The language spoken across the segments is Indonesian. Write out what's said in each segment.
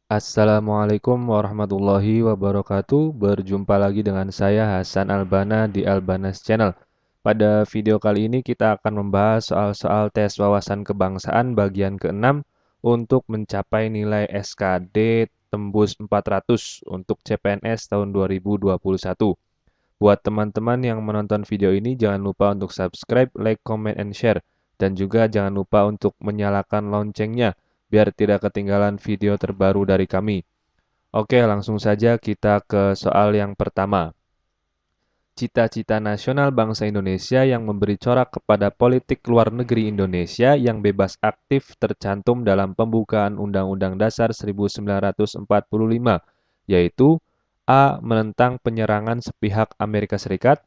Assalamualaikum warahmatullahi wabarakatuh. Berjumpa lagi dengan saya Hasan Albana di Albanas Channel. Pada video kali ini kita akan membahas soal-soal tes wawasan kebangsaan bagian ke-6 untuk mencapai nilai SKD tembus 400 untuk CPNS tahun 2021. Buat teman-teman yang menonton video ini jangan lupa untuk subscribe, like, comment, and share. Dan juga jangan lupa untuk menyalakan loncengnya biar tidak ketinggalan video terbaru dari kami. Oke, langsung saja kita ke soal yang pertama. Cita-cita nasional bangsa Indonesia yang memberi corak kepada politik luar negeri Indonesia yang bebas aktif tercantum dalam pembukaan Undang-Undang Dasar 1945, yaitu A. Menentang penyerangan sepihak Amerika Serikat,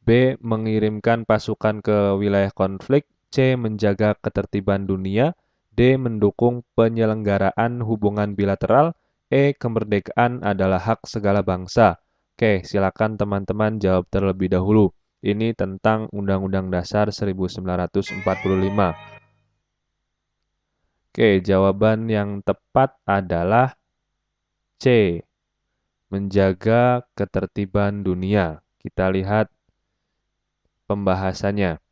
B. Mengirimkan pasukan ke wilayah konflik, C. Menjaga ketertiban dunia, D. Mendukung penyelenggaraan hubungan bilateral, E. Kemerdekaan adalah hak segala bangsa. Oke, silakan teman-teman jawab terlebih dahulu. Ini tentang Undang-Undang Dasar 1945. Oke, jawaban yang tepat adalah C. Menjaga ketertiban dunia. Kita lihat pembahasannya.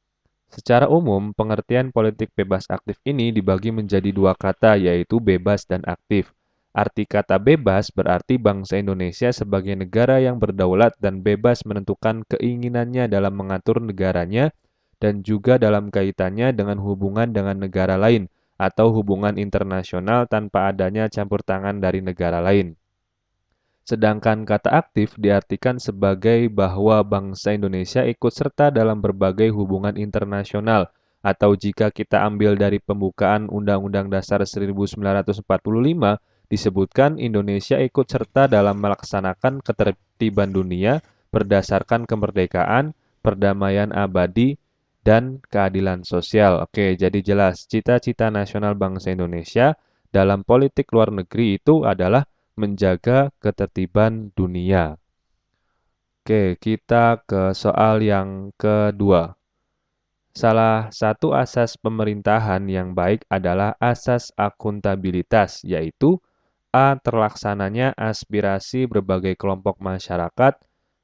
Secara umum, pengertian politik bebas aktif ini dibagi menjadi dua kata, yaitu bebas dan aktif. Arti kata bebas berarti bangsa Indonesia sebagai negara yang berdaulat dan bebas menentukan keinginannya dalam mengatur negaranya dan juga dalam kaitannya dengan hubungan dengan negara lain atau hubungan internasional tanpa adanya campur tangan dari negara lain. Sedangkan kata aktif diartikan sebagai bahwa bangsa Indonesia ikut serta dalam berbagai hubungan internasional, atau jika kita ambil dari pembukaan Undang-Undang Dasar 1945, disebutkan Indonesia ikut serta dalam melaksanakan ketertiban dunia berdasarkan kemerdekaan, perdamaian abadi, dan keadilan sosial. Oke, jadi jelas cita-cita nasional bangsa Indonesia dalam politik luar negeri itu adalah menjaga ketertiban dunia. Oke, kita ke soal yang kedua. Salah satu asas pemerintahan yang baik adalah asas akuntabilitas, yaitu A. Terlaksananya aspirasi berbagai kelompok masyarakat,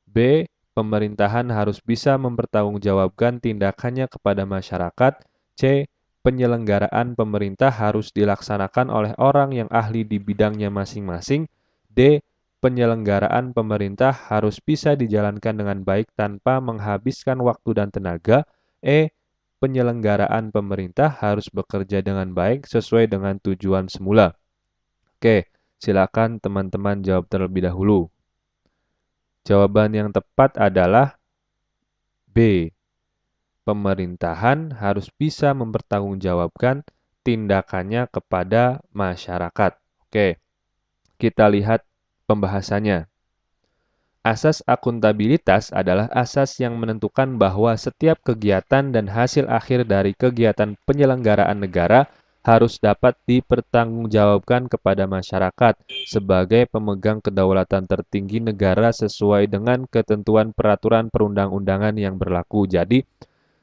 B. Pemerintahan harus bisa mempertanggungjawabkan tindakannya kepada masyarakat, C. Penyelenggaraan pemerintah harus dilaksanakan oleh orang yang ahli di bidangnya masing-masing, D. Penyelenggaraan pemerintah harus bisa dijalankan dengan baik tanpa menghabiskan waktu dan tenaga, E. Penyelenggaraan pemerintah harus bekerja dengan baik sesuai dengan tujuan semula. Oke, silakan teman-teman jawab terlebih dahulu. Jawaban yang tepat adalah B. Pemerintahan harus bisa mempertanggungjawabkan tindakannya kepada masyarakat. Oke, kita lihat pembahasannya. Asas akuntabilitas adalah asas yang menentukan bahwa setiap kegiatan dan hasil akhir dari kegiatan penyelenggaraan negara harus dapat dipertanggungjawabkan kepada masyarakat sebagai pemegang kedaulatan tertinggi negara sesuai dengan ketentuan peraturan perundang-undangan yang berlaku. Jadi,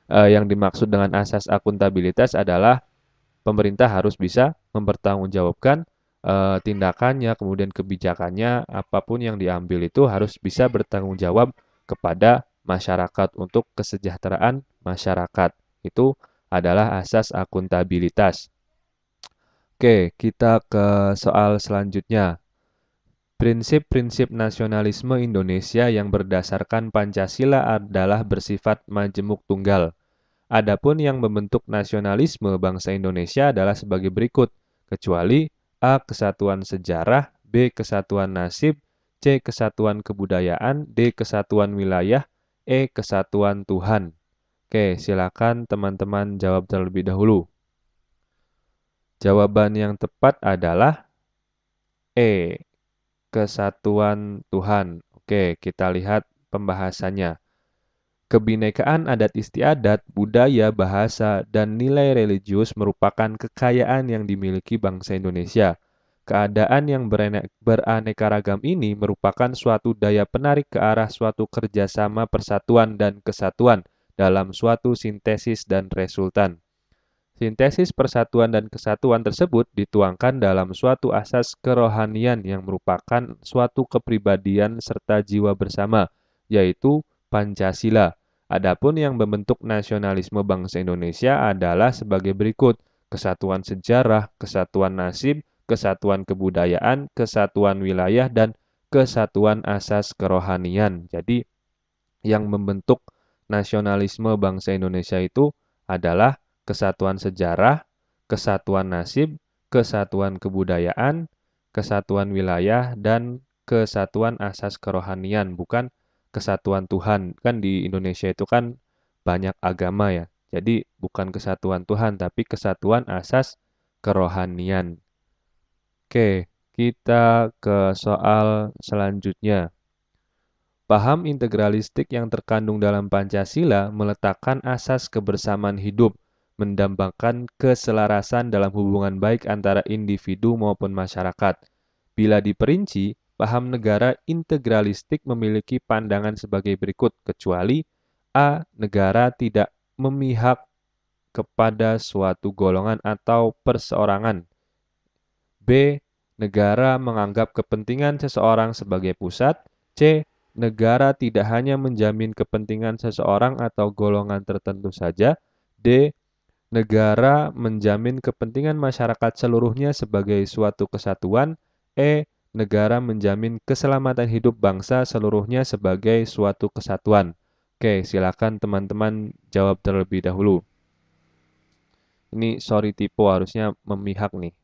yang dimaksud dengan asas akuntabilitas adalah pemerintah harus bisa mempertanggungjawabkan tindakannya, kemudian kebijakannya, apapun yang diambil itu harus bisa bertanggung jawab kepada masyarakat untuk kesejahteraan masyarakat. Itu adalah asas akuntabilitas. Oke, kita ke soal selanjutnya. Prinsip-prinsip nasionalisme Indonesia yang berdasarkan Pancasila adalah bersifat majemuk tunggal. Adapun yang membentuk nasionalisme bangsa Indonesia adalah sebagai berikut, kecuali A. Kesatuan sejarah, B. Kesatuan nasib, C. Kesatuan kebudayaan, D. Kesatuan wilayah, E. Kesatuan Tuhan. Oke, silakan teman-teman jawab terlebih dahulu. Jawaban yang tepat adalah E. Kesatuan Tuhan. Oke, kita lihat pembahasannya. Kebinekaan adat istiadat, budaya, bahasa, dan nilai religius merupakan kekayaan yang dimiliki bangsa Indonesia. Keadaan yang beraneka ragam ini merupakan suatu daya penarik ke arah suatu kerjasama persatuan dan kesatuan dalam suatu sintesis dan resultan. Sintesis persatuan dan kesatuan tersebut dituangkan dalam suatu asas kerohanian yang merupakan suatu kepribadian serta jiwa bersama, yaitu Pancasila. Adapun yang membentuk nasionalisme bangsa Indonesia adalah sebagai berikut: kesatuan sejarah, kesatuan nasib, kesatuan kebudayaan, kesatuan wilayah, dan kesatuan asas kerohanian. Jadi, yang membentuk nasionalisme bangsa Indonesia itu adalah kesatuan sejarah, kesatuan nasib, kesatuan kebudayaan, kesatuan wilayah, dan kesatuan asas kerohanian, bukan kesatuan Tuhan. Kan di Indonesia itu kan banyak agama ya. Jadi bukan kesatuan Tuhan, tapi kesatuan asas kerohanian. Oke, kita ke soal selanjutnya. Paham integralistik yang terkandung dalam Pancasila meletakkan asas kebersamaan hidup, mendambakan keselarasan dalam hubungan baik antara individu maupun masyarakat. Bila diperinci, paham negara integralistik memiliki pandangan sebagai berikut, kecuali A. Negara tidak memihak kepada suatu golongan atau perseorangan. B. Negara menganggap kepentingan seseorang sebagai pusat. C. Negara tidak hanya menjamin kepentingan seseorang atau golongan tertentu saja. D. Negara menjamin kepentingan masyarakat seluruhnya sebagai suatu kesatuan. E. Negara menjamin keselamatan hidup bangsa seluruhnya sebagai suatu kesatuan. Oke, silakan teman-teman jawab terlebih dahulu. Ini sorry typo, harusnya memihak nih.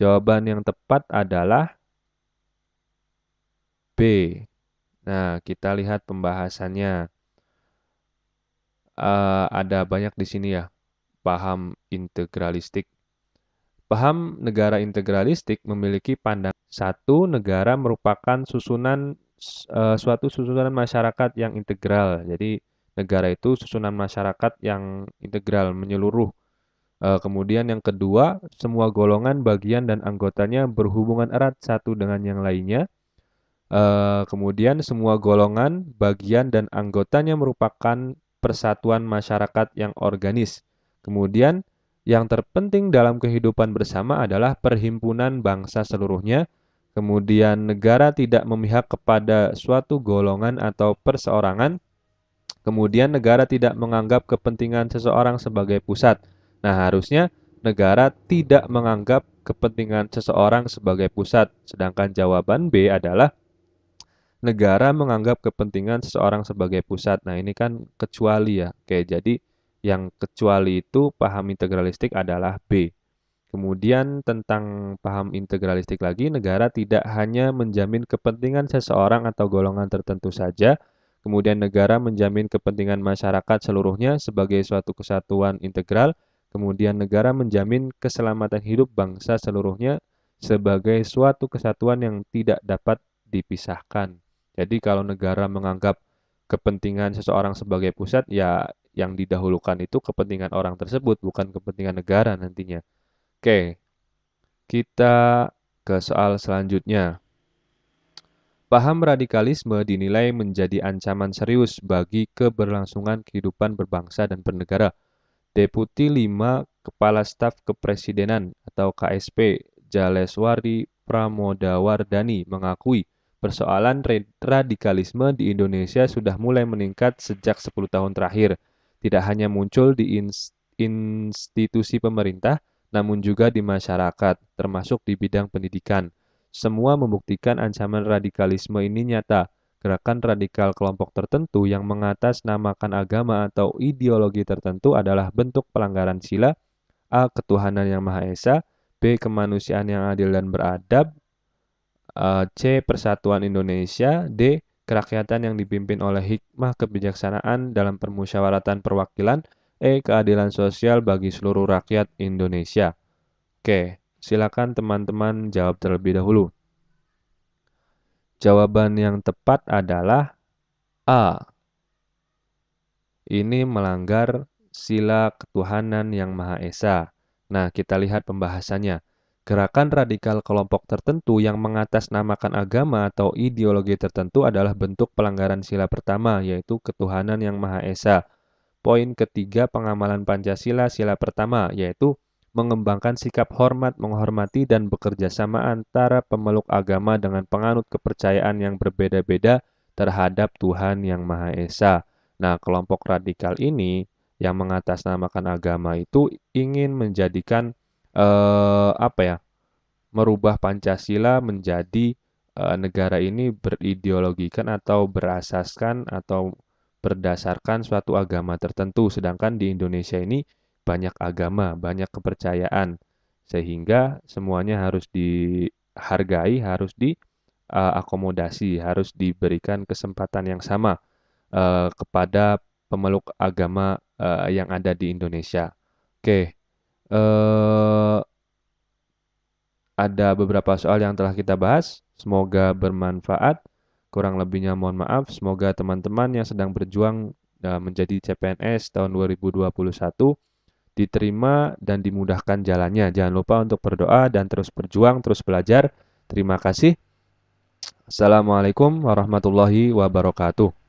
Jawaban yang tepat adalah B. Nah, kita lihat pembahasannya. Ada banyak di sini ya, paham integralistik. Paham negara integralistik memiliki pandangan satu, negara merupakan suatu susunan masyarakat yang integral. Jadi, negara itu susunan masyarakat yang integral, menyeluruh. Kemudian yang kedua, semua golongan, bagian, dan anggotanya berhubungan erat satu dengan yang lainnya. Kemudian semua golongan, bagian, dan anggotanya merupakan persatuan masyarakat yang organis. Kemudian yang terpenting dalam kehidupan bersama adalah perhimpunan bangsa seluruhnya. Kemudian negara tidak memihak kepada suatu golongan atau perseorangan. Kemudian negara tidak menganggap kepentingan seseorang sebagai pusat. Nah, harusnya negara tidak menganggap kepentingan seseorang sebagai pusat. Sedangkan jawaban B adalah negara menganggap kepentingan seseorang sebagai pusat. Nah, ini kan kecuali ya. Oke, jadi yang kecuali itu paham integralistik adalah B. Kemudian tentang paham integralistik lagi, negara tidak hanya menjamin kepentingan seseorang atau golongan tertentu saja, kemudian negara menjamin kepentingan masyarakat seluruhnya sebagai suatu kesatuan integral, kemudian negara menjamin keselamatan hidup bangsa seluruhnya sebagai suatu kesatuan yang tidak dapat dipisahkan. Jadi kalau negara menganggap kepentingan seseorang sebagai pusat, ya yang didahulukan itu kepentingan orang tersebut, bukan kepentingan negara nantinya. Oke, kita ke soal selanjutnya. Paham radikalisme dinilai menjadi ancaman serius bagi keberlangsungan kehidupan berbangsa dan bernegara. Deputi 5 Kepala Staf Kepresidenan atau KSP Jaleswari Pramodawardhani mengakui persoalan radikalisme di Indonesia sudah mulai meningkat sejak 10 tahun terakhir. Tidak hanya muncul di institusi pemerintah, namun juga di masyarakat, termasuk di bidang pendidikan. Semua membuktikan ancaman radikalisme ini nyata. Gerakan radikal kelompok tertentu yang mengatasnamakan agama atau ideologi tertentu adalah bentuk pelanggaran sila: A. Ketuhanan yang Maha Esa, B. Kemanusiaan yang adil dan beradab, C. Persatuan Indonesia, D. Kerakyatan yang dipimpin oleh hikmah kebijaksanaan dalam permusyawaratan perwakilan, E. Keadilan sosial bagi seluruh rakyat Indonesia. Oke, silakan teman-teman jawab terlebih dahulu. Jawaban yang tepat adalah A. Ini melanggar sila ketuhanan yang Maha Esa. Nah, kita lihat pembahasannya. Gerakan radikal kelompok tertentu yang mengatasnamakan agama atau ideologi tertentu adalah bentuk pelanggaran sila pertama, yaitu ketuhanan yang Maha Esa. poin ketiga pengamalan Pancasila sila pertama, yaitu mengembangkan sikap hormat, menghormati, dan bekerja sama antara pemeluk agama dengan penganut kepercayaan yang berbeda-beda terhadap Tuhan Yang Maha Esa. Nah, kelompok radikal ini yang mengatasnamakan agama itu ingin menjadikan apa ya? Merubah Pancasila menjadi negara ini berideologikan atau berasaskan atau berdasarkan suatu agama tertentu, sedangkan di Indonesia ini banyak agama, banyak kepercayaan, sehingga semuanya harus dihargai, harus diakomodasi, harus diberikan kesempatan yang sama kepada pemeluk agama yang ada di Indonesia. Oke, ada beberapa soal yang telah kita bahas. Semoga bermanfaat. Kurang lebihnya mohon maaf. Semoga teman-teman yang sedang berjuang menjadi CPNS tahun 2021 diterima dan dimudahkan jalannya. Jangan lupa untuk berdoa dan terus berjuang, terus belajar. Terima kasih. Assalamualaikum warahmatullahi wabarakatuh.